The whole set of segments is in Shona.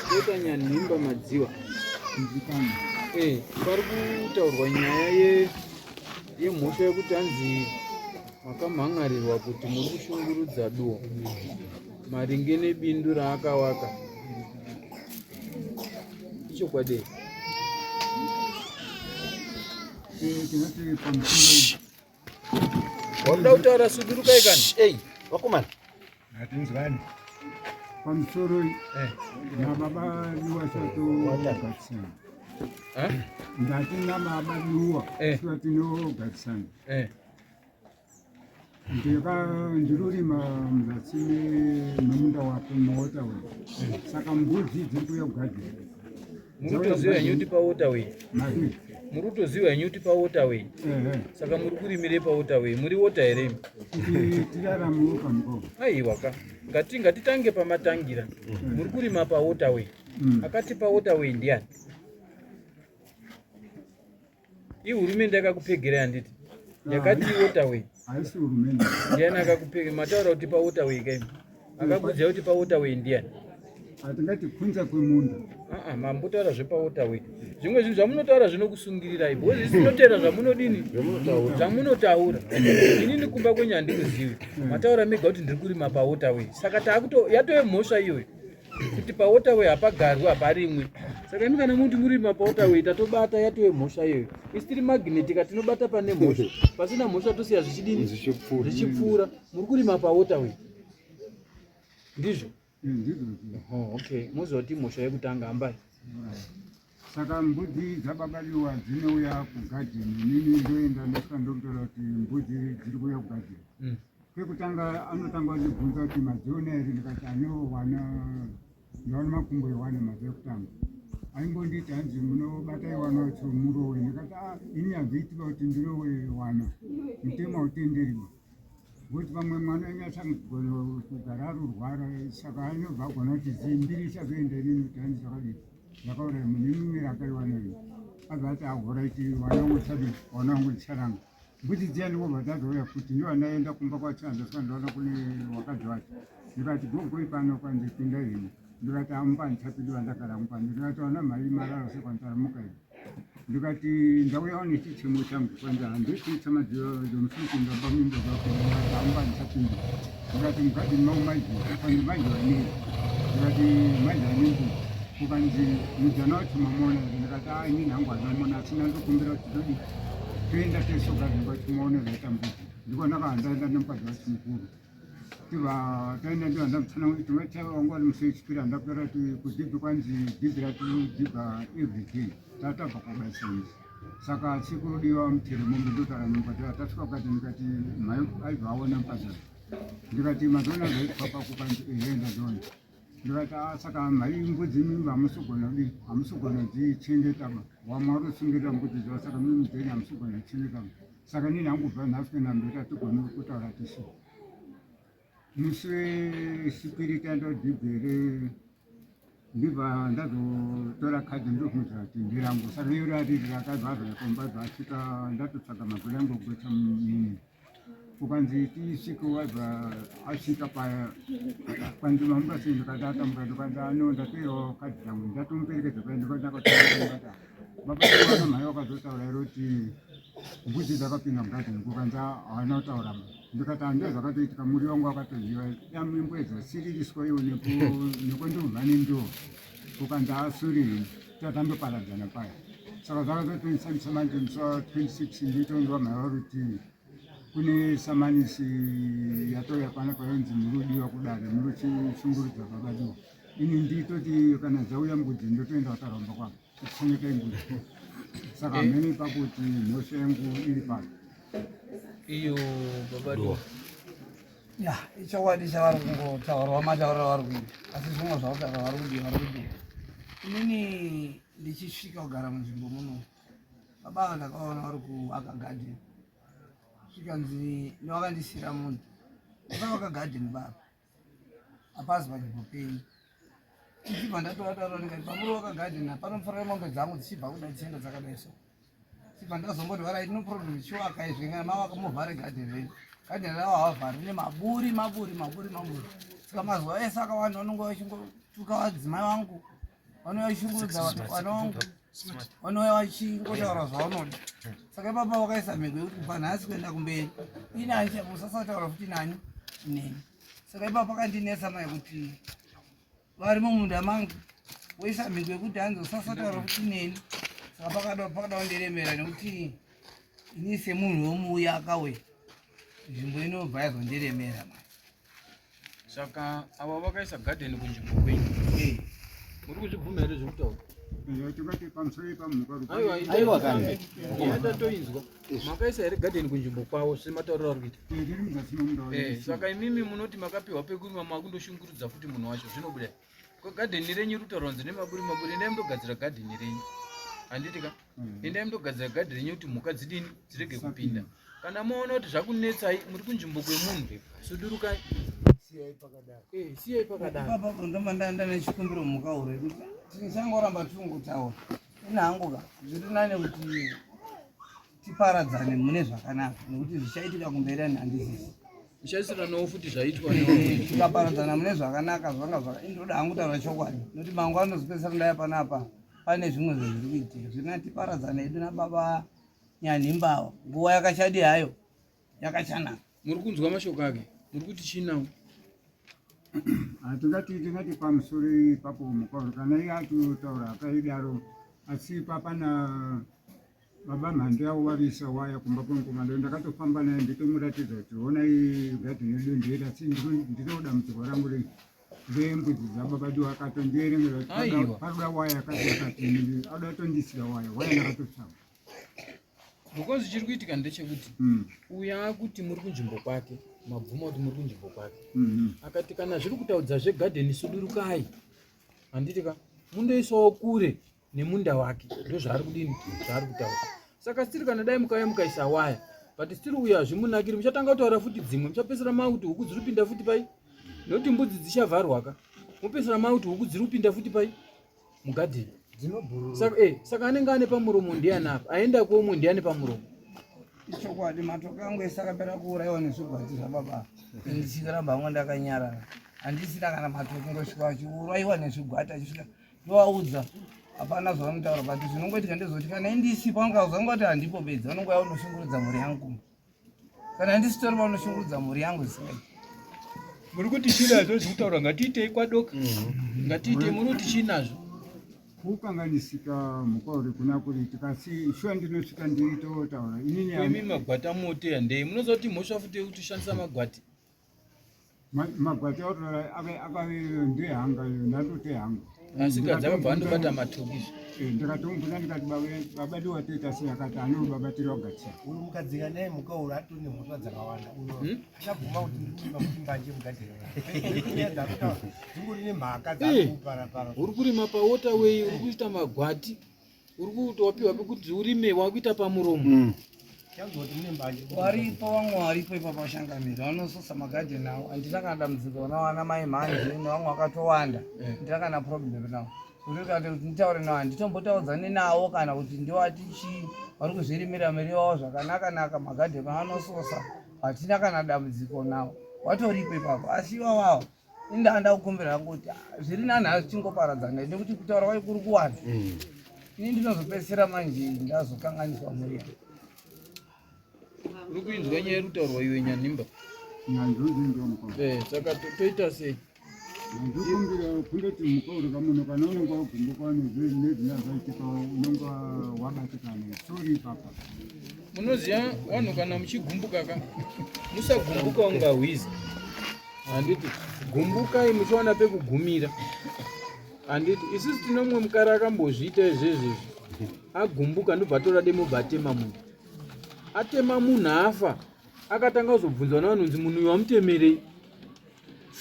Kutanya nimba madziwa. Pari kutaurwa nyaya yemhosva yekuti hanzi makamhangarirwa kuti muri kushungurudza duo maringe nebindu raakawaka. Ichokwadi. Wauda kutaura sudurukai kani? Wakomana. Hatinzwani. Pamusoro nababa niwashato wagatsana. Ndati nababa niwa swati no gatsana. Ndurima mzatsime nomunda wapo mota we. Saka mbudzi dzikuya kugadzira. Murutoziva nyuti pawaterway. Mari. Murutoziva nyuti pawaterway. Saka muri kurimire pawaterway. Muri water here. Tiraramu pamukova. Aiwa ka. Ngatitange pamatangira. Muri kurima pawaterway. Akati pawaterway ndiani? Hurumende yakakupegera handiti. Yakati waterway. Haisi hurumende. Ndiani akakupegera? Mataura kuti pawaterway kai. Akakuudza kuti pawaterway ndiani? Atingati kunza kwemunda. Mambotaura zvepawaterway. Zvimwe zvinhu zvamunotaura zvinokusungirirai. Bhozi zvinotera zvamunodini? Zvamunotaura. Inini kumba kwenyu handikuzivi. Mataura mega kuti ndiri kurima pawaterway. Saka yatove mhosva iyoyo. Kuti pawaterway hapagarwi haparimwe. Saka imi kana muti murima pawaterway tatobata yatove mhosva iyoyo. Isi tiri magnetic tinobata pane mhosva. Pasina mhosva tosiya zvichidini? Zvichipfuura. Muri kurima pawaterway. Ndizvo? Okay. Muzoti mhosva yekutanga ambai. Saka mbudzi dzababaliwa dzinouya kugadheni. Nini ndoenda ndokutora kuti mbudzi dziri kuuya kugadheni. Kwekutanga anotanga kundibvunza kuti madziona here, ndikati anowana ndaona makumbo ewana mazi ekutanga. Aimbonditi hanzi munobata iwana wacho murowe. Ndikati ini hazviitika kuti ndirowe wana. Mutema utenderiwa. Kuti pamwe mwana anyasagona kugara arurwara, saka anobva agona kuti zimbiri ichazoenda inini kuti hanzi zvakadii. Ndakaura munimwe rakaiwana iri. Azvati ahuraiti wana wangu chadii, wana wangu chiranga. Mbudzi dziya ndikobva dzazouya futi ndiwo andaenda kumba kwacho andosvika ndaona kune wakadzi wacho. Ndikati gogoi pano kwanzipinda ini. Ndikati amupani chapidi wandagara mupani. Ndikati wana mari mararo sekwanditaramuka ini. Ndikati ndauyawo nechichemo changu kwanza handikuita madziva ndomusukunda pamimba zvako amupani chapindi. Ndikati mukati mau maizvi kwanzi maizvi wanei. Ndikati maizvi anembudzi. Kukanzi mudzana wacho mamona. Ndikati inini hangu handamona asi ndandokumbira kuti todi toenda tesokazimba chimaona zvaita mbudzi. Ndiko ndakahandaenda nemukadzi wacho mukuru. Taenda ndiwo ndamutsanangura kuti wanga vari musechipira ndakutaura kuti kudzidza kwanzi dzidzi ratidzidza everyday tatabva kwabaisini. Saka chikurudiwa mutere mombe ndotaura nemukadzi tasvika kukati ndikati mhai aibva aona mukadzi wacho. Ndikati mazoona zvaitwa pakukanzi enda ndona. Ndikati saka mhai mbudzi mimba hamusogona dzichengetaba. Wamwari usungira mbudzi dzavo saka mimi dzeni hamusogona dzichengetaba. Saka nini hangubva nhasi kuenda mberi tigone kutaura tisu. Musi wechipiri tandodhibhere ndibva ndazotora kadhi ndokumudza kuti ndirangu. Saka iyo rariri rakabva zvakomba zvasvika ndatotsvaga magore angu okuita mumwe. Kukanzi tisvike wabva asvika panzvimbo mubasi ndikati atambuka ndikati ndatoerawo kadhi dzangu ndatomuperekedza pai ndikati ndakatoata baba wana mhai wakazotaura iro kuti mbudzi dzakapinda mugadheni. Kukanzi haana kutaura. Ndikati handizvo zvakatoitika muri wangu wakatoziva yamimbwedza siririswa iwo nekondobva nendiwo. Kukanzi asuri tatamboparadzana paya. Saka zvakazotoshandisa manje musi wa26 nditonzwa mhai vari kuti kune samanisi yatouya pana payonzi murudiwa kudare muri kushungurudza zvakadiwa. Ini nditoti kana dzauya mbudzi ndotoenda kutaramba kwavo kuchengeta mbudzi. Saka mhene ipapo kuti mhosva yangu iri pano. Iyo babado. Ya, ichokwadi chavari kungotaurwa matauriro avari kuita. Asi zvimwe zvakutaura vari kudii. Inini ndichisvika kugara munzvimbo muno. Baba ndakaona vari kuaka gadheni. Zvikanzi ndovakandisira munhu. Vakavaka gadheni baba. Hapazi panzvimbo penyu. Ichibva ndatoataura ndikati pamuri waka gadheni panofanira mombe dzangu dzichibva kuda dzichienda dzakadai so. sipa ndazombodwara ino problem chiwaka izvenga mavaka movhare gadheni rawo havhari nemaburi saka mazuva ese akawanda vanonge vachingotuka vadzimai vangu vanouya vachishungurudza vana vangu vanouya vachingotaura zvavanoda saka ipapa vakaisa mhego yekuti panhasi kuenda kumberi inani musasautaura futi nani neni saka ipapa pakandinesa mai kuti vari mumunda mangu woisa mhego yekuti hanzi usasautaura futi neni saka pakada kundiremera nekuti ini semunhu womuuya akauya nzvimbo inobva yazondiremera mai saka ava vakaisa gadheni kunzvimbo kwenyu muri kuzvibvuma here zvekutaura tikati pamusoro pamhuka aiwa kana tatoinzwa makaisa here gadheni kunzvimbo kwavo sematauriro ari kuita riri muzasi memunda saka imimi munoti makapiwa pekurima makundoshungurudza futi munhu wacho zvinobuda ko gadheni renyu rutaura nzi nemaburi endai mundogadzira gadheni renyu handitika endai mundogadzira gadheni renyu kuti mhuka dzidini dzirege kupinda kana maona kuti zvakunetsai muri kunzvimbo kwemunhu sudurukai siyai pakadaro papa ndoma ndaenda nechikumbiro mhuka ure tichangoramba tichingutaura ina hangu ka zviri nane kuti tiparadzane mune zvakanaka nekuti zvichaitika kumberi ani handizisi zvichaisiranawo futi zvaitwa tikaparadzana mune zvakanaka zvanga indoda hangu taura chokwadi nokuti mangu anozopedzisira kudai panapa pane zvimwe zvezviri kuitika zviri nati tiparadzane edu nababa nyanhimbawa nguva yakachadi hayo yakachanaka muri kunzwa mashoko ake muri kuti chinawo tingati pamusoro ipapo mukuru kana iye atotaura akaidaro asi papana baba mhande yavo vaviisa waya kumba kwenkomando ndakatofamba naye nditomuratidza kuti onai gadheni yedu ndiyeda asi ndinoda dambudziko rangu rembudzi dzababadu akatondiremera paroda waya yakati auda tondisira waya ndakatotsava because chiri kuitika ndechekuti uya akuti muri kunzvimbo kwake mabvuma kuti muri kunzvimbo kwake akati kana zviri kutaudza zvegadheni sudurukai handitika mundoisawo kure nemunda wake ndo zvaari kudini zvaari kutaura saka sitiri kana dai mukauya mukaisa waya but sitiri uya hazvimunakiri muchatanga kutaura futi dzimwe muchapedzisira makuti huku dziri kupinda futi pai nokuti mbudzi dzichavharwaka mupedzisira makuti huku dziri kupinda futi pai mugadheni saka anenge ane pamuromo ndiani apa aenda kuomwe ndiani pamuromo ichokwadi matoka angu ese akapera kuurayiwa nezvigwati zvababa ndichiramba hamwe ndakanyarara handisina kana matoka ngosvika achiurayiwa nezvigwati achisvika ndovaudza hapana zvavanotaura but zvinongoitika ndezoti kana indisipa vangauzanga kuti handipo bedzi vanongouya unoshungurudza mhuri yangu kana handisitori vanoshungurudza mhuri yangu zvisingai muri kuti chinazvo zvekutaura ngatiitei kwadoka ngatiitei munoti chinazvo kukanganisika mukwauri kuna kuri tikasi shuwa ndinosvika nditotaura inini magwati amote handei munoziva kuti mhosva futi yekuti shandisa magwati magwati autora akave ndehanga ndatotehanga asi gadzakabva andobata matokizvo ndikatombuna ndikati babadi watoita sei akati anobabatiri wagatsira uno mukadzika naye mukaura atone mhosva dzakawanda uno achabvuma kuti ndirikurima kuti mbanje mugadhera dzingori nemhaka dzakuparapara uri kurima pawotaway uri kuita magwati uri kuti wapiwa pekuti urime wakuita pamuromo varipo vamwe varipo ipapo vashangamiri vanososa magadheni avo handina kana dambudziko nawana mai mhanje nevamwe vakatowanda handina kana problem navo kuti nditaure navo handitombotaudzane navo kana kuti ndovatichi vari kuzvirimira miri wavo zvakanaka magadheni vanososa hatina kana dambudziko navo watoripo ipapo asi ivavavo indanda kukumbira hangu kuti zviri nani hazi tingoparadzana nekuti kutaura kwai kuri kuwanda ini ndinozopedzisira manje ndazokanganiswa mhuri yangu uri kuinzwa nyaya yerutaurwa iwe nyanhimba saka toita sei ndikumbira kundoti mukauri kamunhu kana unenge wagumbuka nezvinazvaitika unenge wabatikana sori papa munoziva vanhu kana muchigumbuka ka musagumbuka ungahwiza handiti gumbukai muchiwana pekugumira handiti isisi tinomwe mukari akambozviita izvezvezvi agumbuka ndobva tora demobatema munhu atema munhu afa akatanga kuzobvunzwa navanhu nzi munhu uyu wamutemerei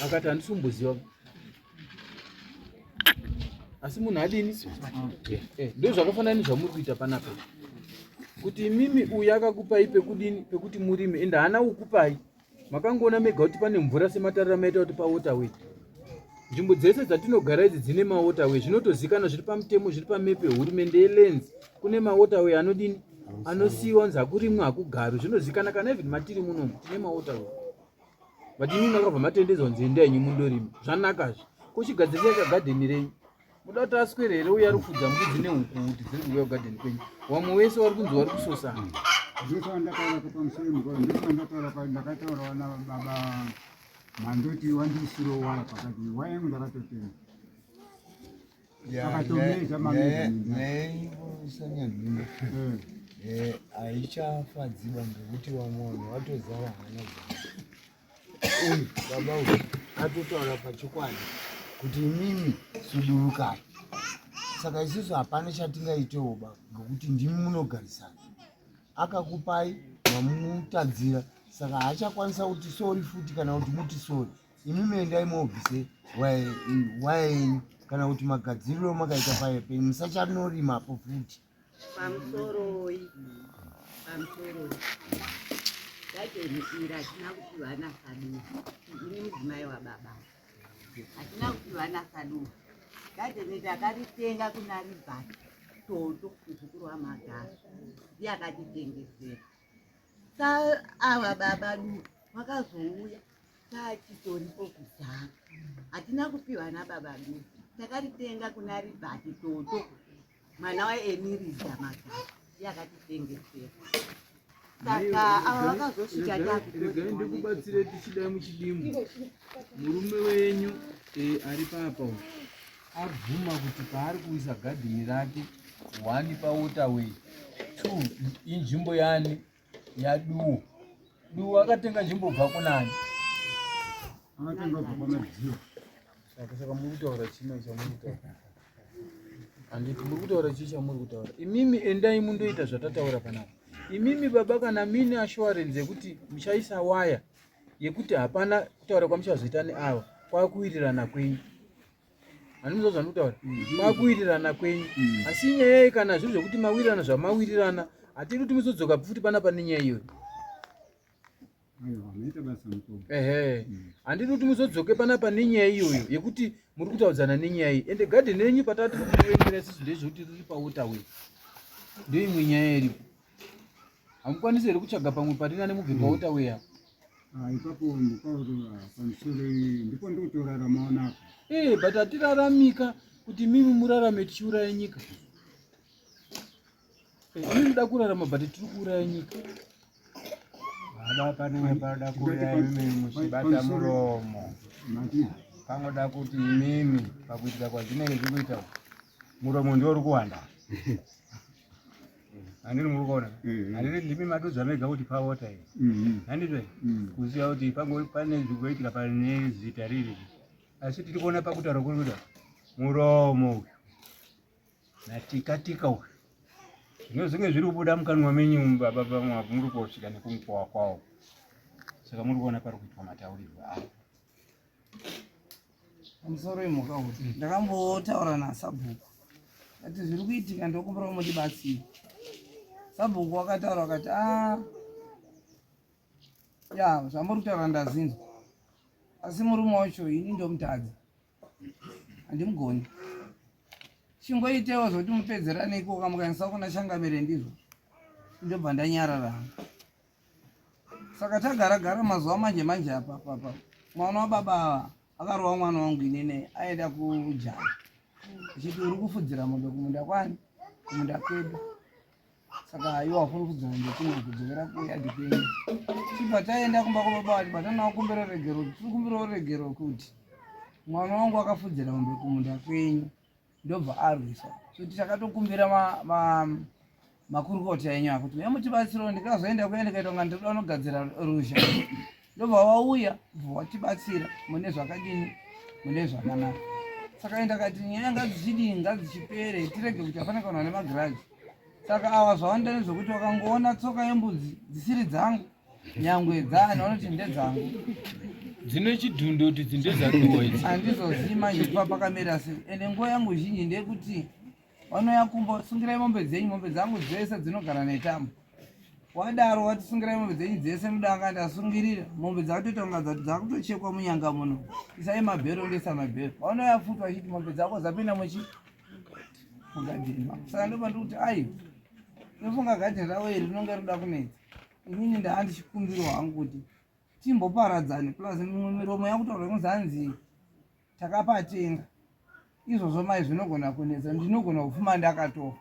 akati handisumboziva asi munhu adini ndo zvakafanana nezvamuri kuita panapa kuti imimi uyu akakupai pekudini pekuti murime ende haana kukupai makangoona mega kuti pane mvura sematarira maita kuti pawotaway nzvimbo dzese dzatinogara idzi dzine mawotaway zvinotozikana zviri pamutemo zviri pamepe hurumende yelenzi kune mawotaway anodini anosiyiwa nzakurimwe hakugaro zvinozikana kana even matiri munomu tine mautawe vatini nakabva matendedzwa nzenda yenyu mundorima zvanakazve kuchigadzirisa kagadheni renyu muda kuti aswere here uya ari kufudza mbudzi nehuku kuti dziri kuuya kugadheni kwenyu wamwe wese wari kunzi wari kusosana ndosandataura pamusoro ndakataurawo nababa mandoti wandisiro waya pakati waya yangu ndakatotenga akatomeza mamesanyandina aichafadziwa ngekuti vamwe vanhu vatozara hana dzavo uyu baba uyu atotaura pachikwadi kuti imimi sudurukai saka isusu hapana chatingaitewo baba ngekuti ndimi munogarisana akakupai mamutadzira saka haachakwanisa kuti sori futi kana kuti muti sori imimi endai mobvise waya yenyu kana kuti magadziriro makaita payepe musachanorimapo futi pamusoro gadheni hatina kupiwa nasaduhu ini mudzimai wababa hatina kupiwa nasaduhu gadheni takaritenga kuna ribhati toto muzukuru wamagara ndiye akatitengesera ava baba du vakazouya tachitoripo kuzara hatina kupiwa nababa du takaritenga kuna ribhati toto mwana waemiriza magara ndiye akatitengesera saka ava vakazosvika regai ndikubatsire tichidai muchidimu murume wenyu ari papa abvuma kuti paari kuisa gadheni rake 1 pawaterway 2 inzvimbo yani yaduwo duwo akatenga nzvimbo bva kunani akatenga bva kwamadziva saka muri kutaura chino chamuri kutaura handiti muri kutaura chii chamuri kutaura imimi endai mundoita zvatataura panapa imimi baba kana mine assurance yekuti muchaisa waya yekuti hapana kutaura kwamuchazoita neava kwakuwirirana kwenyu handimuzva zvanokutaura kwakuwirirana kwenyu asi nyaya kana zvinhu zvokuti mawirirana zvamawirirana hatiri kuti muzodzoka futi panapa nenyaya iyoyo handiri kuti muzodzoke panapa nenyaya iyoyo yekuti muri kutaudzana nenyaya iyi ende gadheni renyu patati kukuendera sisi ndezvekuti riri pawaterway ndio imwe nyaya iripo hamukwanisi here kutsvaga pamwe parina nemubve pawaterway apo ipapo mukaura pamusoro ndipo ndikutoraramawo napo but hatiraramika kuti mimi murarame tichiuraya nyika ini muda kurarama but tiri kuuraya nyika baba panenge panoda kuuraya imimi muchibata muromo pangoda kuti imimi pakuitika kwazvinenge zvikuita muromo ndio uri kuwanda handiri muri kuona handiri ndimi madudza mega kuti pawota iyi handizve kuziva kuti pane zvikuitika pane zita riri asi tiri kuona pakutaura kuri kuita muromo uyu natikatika uyu zvino zvinge zviri kubuda mukanwa menyu baba pamwapo muri kusvika nekumukova kwawo saka muri kuona pari kuitwa mataurirwo avo pamusoro imhuka kuti ndakambotaura nasabhuku ati zviri kuitika ndokumbira muchibatsira sabhuku wakataura wakati ya zvamuri kutaura ndazinzwa asi murume wacho ini ndomutadzi handimugoni chingoitewo zvokuti mupedzerane ikoka mukaendesa kuna Changamire ndizvo ndobva ndanyarara saka tagara mazuva manje apa mwana wababa akarowa mwana wangu inene aenda kujana achiti uri kufudzira mombe kumunda kwani kumunda kwedu saka iwo afuna kufudzira mombe kunenge kudzokera kuyadhi kwenyu chibva taenda kumba kwababa vati batanawo kumbira regero tiri kumbirawo regero kuti mwana wangu akafudzira mombe kumunda kwenyu ndobva arwiswa kuti takatokumbira makurukota enyu akuti mutibatsirawo ndikazoenda kuya ndikaita kunga ndinoda unogadzira ruzha ndobva wauya vatibatsira mune zvakadini mune zvakanaka saka ndakati nyaya ngadzichidini ngadzichipere tirege kuti afane kana nemagiraji saka awa zvawanda nezvokuti wakangoona tsoka yembudzi dzisiri dzangu nyangwe dzani vanoti ndedzangu dzine chidhundo kuti dzindedzaduwa idzi handizozivi manje kupa pakamira sei ende nguva yangu zhinji ndeyekuti vanouya kumba sungirai mombe dzenyu mombe dzangu dzese dzinogara netambo wadaro watisungirai mombe dzenyu dzese mudanga ndasungirira mombe dzakatoita kunga dzati dzakutochekwa munyanga muno isai mabhero ndesa mabhero vanouya futi vachiti mombe dzako dzapinda mugadheni saka ndoba ndikuti ai Inofunga gadheni ravo iri rinonge rinoda kunetsa. Inini ndaa ndichikumbiro hangu kuti timboparadzane plus mimwe miromo yakutaurwa muzanzi takapatenga. Izvozvo mai zvinogona kunetsa, ndinogona kufuma ndakatofa.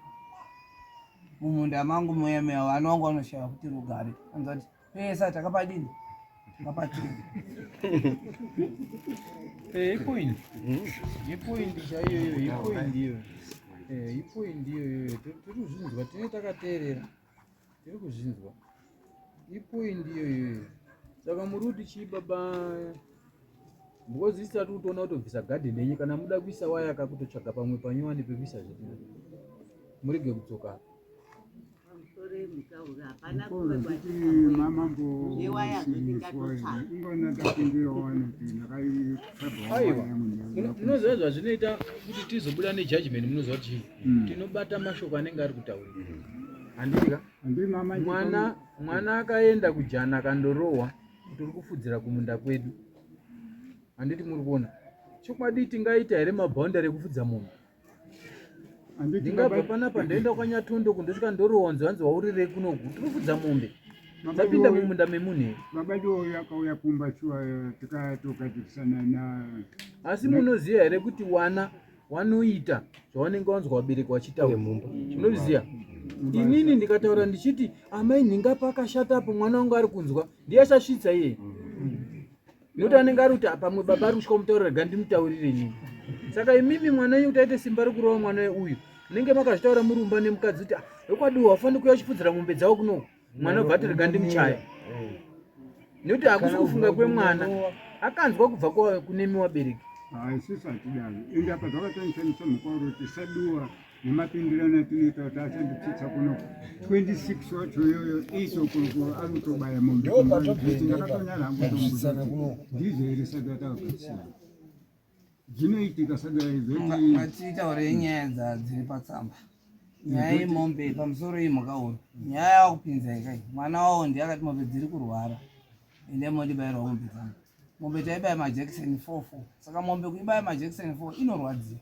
Mumunda mangu moya vana vangu vanoshaya kuti rugare. Anzati pesa takapadini? Takapatenga. Ipoint chaiyo, ipoint iyo. Tiri kuzvinzwa, tine takateerera. Tiri kuzvinzwa. Ipoint iyo. Saka muri kuti chii baba? Because isati kutoona kutobvisa garden yenyu kana muda kuisa waya kakutotsvaga pamwe panyuwani pekuisa zvidina. Murege kudzoka. Munoziva zvazvinoita kuti tizobuda nejudgment, munoziva kuti tinobata mashoko anenge ari kutaurwa. Handika? Mwana akaenda kujana akandorohwa, tiri kufudzira kumunda kwedu. Handiti muri kuona? Chokwadi tingaita here mabhaundari ekufudza munhu? Ndingabva panapa ndaenda kwanyatondo kundosvika ndorohwa hanzi waurire kunoku. Tiri kufudza mombe. Tapinda mumunda memunhu. Mabado yakauya kumbachiwa tikatogadzirisana na. Asi munoziva here kuti wana wanoita zvawanenge wanzwa wabereki wachitaura. Munoziva? Inini ndikataura ndichiti amai nhinga pakashatapo mwana wangu ari kunzwa ndiyashasvitsa iye. Nokuti anenge ari kuti pamwe baba ari kusvika kumutaurira ngandimutaurire nini. Saka imimi mwana wenyu kuti aite simba rekurova mwana uyu munenge makazvitaura murumba nemukadzi kuti wekwadiwa wafanira kuuya uchifudzira mombe dzavo kunoku. Mwana ubva ati rega ndimuchaya. Nokuti hakusi kufunga kwemwana, akanzwa kubva kunemi wabereki. Isusu hatidaro. Ende apa zvakatonishamisa mukuru tisaduwa nemapindirano atinoita kuti achanditsitsa kunoku 26 wacho iyoyo iso kuri ari kutobaya mombe. Ndakatonyara hangu ndizvo here saka takagarisana. Zvinoitika saka izvoti patitaure nyaya dziri patsamba. Nyaya yemombe pamusoro yemhukauro. Nyaya yakupinza ikai. Mwana wavo ndiye akati mombe dziri kurwara. Ende mondibayirwa mombe dzangu. Mombe taibaya majekiseni 4. Saka mombe kuibaya majekiseni 4 inorwadzira.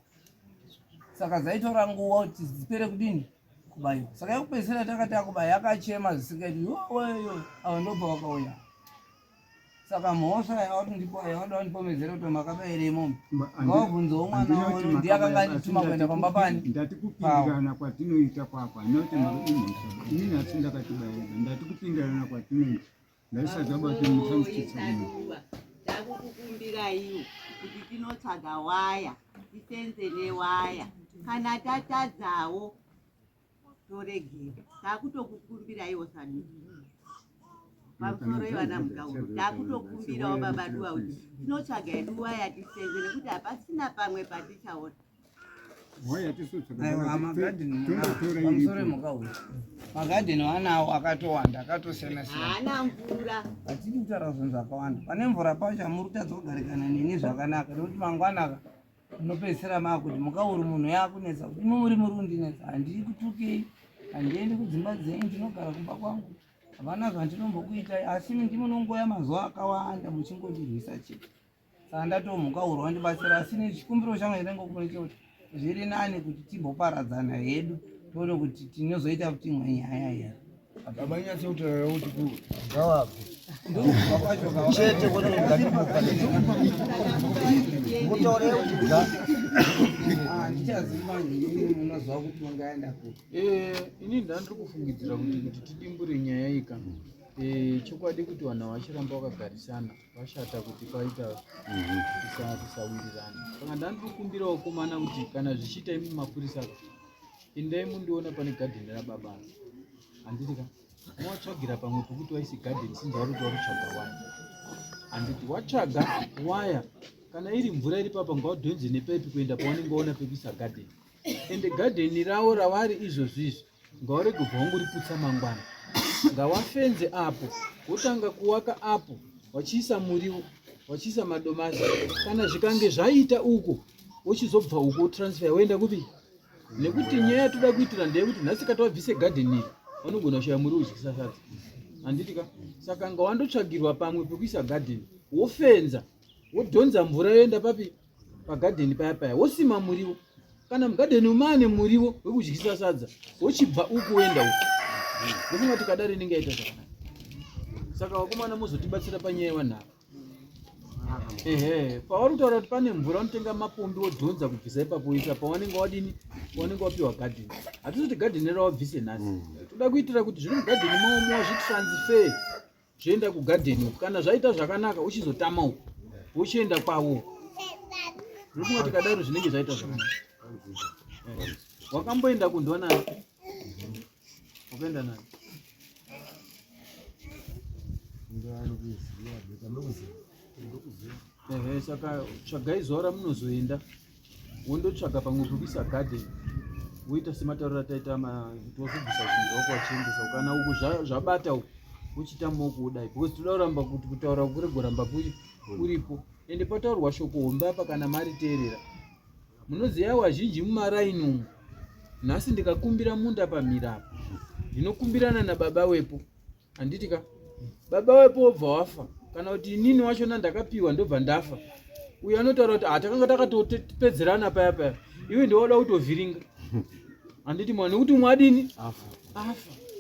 Saka dzaitora nguva kuti dzipere kudini? Kubayiwa. Saka yakupedzisira takati akubaya yakachema zvisingaiti. Yoyo, avo ndobva vakauya. Saka mhosva yavada kundipomedzera kuti makabayire mombe. Ngavabvunzewo mwana wavo ndiye akanga andituma kuenda pamba pani. Ndati kupindirana kwatinoita kwakwa. Noti imhosva. Inini hatisi ndakatibayira. Ndati kupindirana kwatinoita. Ndaisadzabati musamuchitsa munhu. Ndakukukumbiraiwo kuti tinotsvaga waya, tisenze newaya. Kana tatadzawo toregera. Takutokukumbiraiwo saduku. Pamusoro ivana mugauro. Takutokumbirawo babaduwa kuti tinotsvaga hedu waya tisenze nekuti hapasina pamwe patichaona. Pamusoro emugauro. Magadheni wanawo akatowanda, akatosiyana-siyana. Haana mvura. Hatidi kutaura zvinhu zvakawanda. Pane mvura pacho muri kutadza kugarikana nini zvakanaka. Nokuti mangwanaka munopedzisira makuti mukauri munhu yakunetsa kuti imi muri undinetsa. Handiri kutukei, handiendi kudzimba dzenyu, ndinogara kumba kwangu. Havana zvandinombokuitai, asi ndimunongoya mazuva akawanda muchingondirwisa chete. Saka ndatomhukaurwa wandibatsira, asi nechikumbiro changu chandinongokune chekuti zviri nani kuti timboparadzana hedu. Toone kuti tinozoita kuti imwe nyaya here. Abanyatse kutaura kuti ngawabve. Chete kutaura kuti ndichaziva unozwa kuti mangaenda kuti. Ini ndandiri kufungidzira kuti tidimbure nyaya ika. Chokwadi kuti vanhu vachiramba vakagarisana vashata kuti paita tisawirirana. Saka ndandiri kukumbirawo komana kuti kana zvichiita imi mapurisa endai mundiona pane gadheni rababa. Handiti ka mwatsvagira pamwe pekuti waisi gadheni sinzva kuti wakutsvaga waya. Handiti watsvaga waya kana iri mvura iri papa ngaudhonze nepaipi kuenda pawanenge waona pekuisa gadheni. Ende gadheni ravo ravari izvozvizvi ngaurege kubva wangoriputsa mangwana. Ngawafenze apo wotanga kuwaka apo wachiisa muriwo wachiisa madomasi. Kana zvikange zvaita uko wochizobva uko wotransfer woenda kupi? Nekuti nyaya yatoda kuitira ndeyekuti nhasi kati wabvise gadheni vanogona kushaya muriwo uchiisa sadza. Handiti ka? Saka ngawandotsvagirwa pamwe pekuisa gadheni wofenza wodhonza mvura yoenda papi? Pagadheni paya paya wosima muriwo. Kana mugadheni maane muriwo wekudyisa sadza wochibva uko woenda uko. ndofunga kuti kadari inenge yaita zvakanaka. Saka vakomana muzotibatsira panyaya yewanhava. Pauri kutaura kuti pane mvura unotenga mapombi wodhonza kubvisa ipapo uisa pawanenge wadini, wanenge wapiwa gadheni. Hatizoti gadheni rawabvise nhasi. Toda kuitira kuti zviri mugadheni mawo wazvitransfer zvoenda kugadheni uku. Kana zvaita zvakanaka uchizotama uku uchienda kwawo. Ndinofunga kuti kadaro zvinenge zvaita zvakanaka. Wakamboenda kundwa naye? Wakaenda naye? Saka tsvagai zuva ramunozoenda wondotsvaga pamwe pekuisa gadheni woita sematauriro ataita tokubvisa zvinhu zvako wachiendesa. Kana uku zvabata uku uchitamawo kudai because toda kuramba kuti kutaura kuregoramba kuripo. Ende pataurwa shoko hombe apa kana mari teerera. Munoziva wazhinji mumaraini umu nhasi ndikakumbira munda pamhiri apa ndinokumbirana nababa wepo. Handiti ka baba wepo wobva wafa kana kuti inini wachona ndakapiwa ndobva ndafa. Uyu anotaura kuti takanga takatopedzerana paya paya iwe ndowoda kutovhiringa. Handiti mwana nekuti mwadini afa.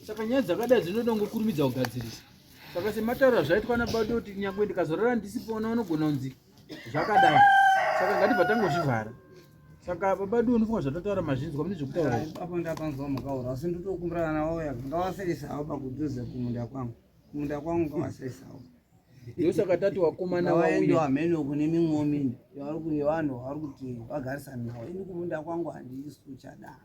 Saka nyaya dzakadai dzinoda kungokurumidza kugadzirisa. Saka semataura zvaitwa nababa kuti nyangwe ndikazorara ndisipona unogona kunzi zvakadai. Saka ngatibva tangozvivhara. Saka baba du unofunga zvatotaura mazhinji kwamune zvekutaura. Apo ndapanzwa mukaura asi nditokumbirana nawo ngawasaisawo pakudhuze kumunda kwangu. Kumunda kwangu ngawasaisawo. Ndosaka tati wakomana wauya hameno kune mimwe minda yavari kune vanhu vari kuti vagarisana navo. Ini kumunda kwangu handisi kuchadana.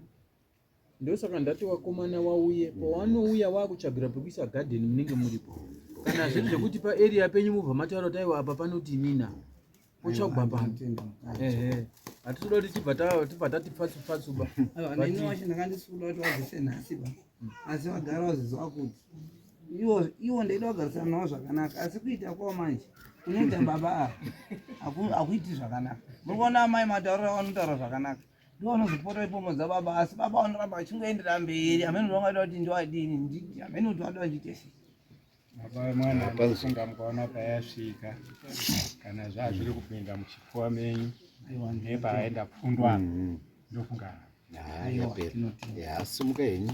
Ndosaka ndati wakomana wauye pawanouya wakutsvagira pekuisa gadheni munenge muripo. Kana zviri zvekuti paarea penyu mubva mataura kuti aiwa apa panoti nina uchaugwa pano. Hatitoda kuti tibva tati fatsuba. Nini wacho ndakandisuda kuti wabvise nhasi ba. Asi vagara vaziziva kuti iwo ndaida kugarisana navo zvakanaka. Asi kuita kwawo manje unoita baba hakuiti zvakanaka. Murikuona amai matauriro vanotaura zvakanaka. Ndiwo vanozopota ipomodza baba asi baba vanoramba vachingoenderera mberi. Hamene kuti vangaita kuti ndiwadini hamene kuti wada ndiite sei. Baba mwana panosunga mukaona payasvika kana zvazviri kupinda muchipfuwa menyu nepaaenda kufundwa ndofunga yapera yasimuka henyu.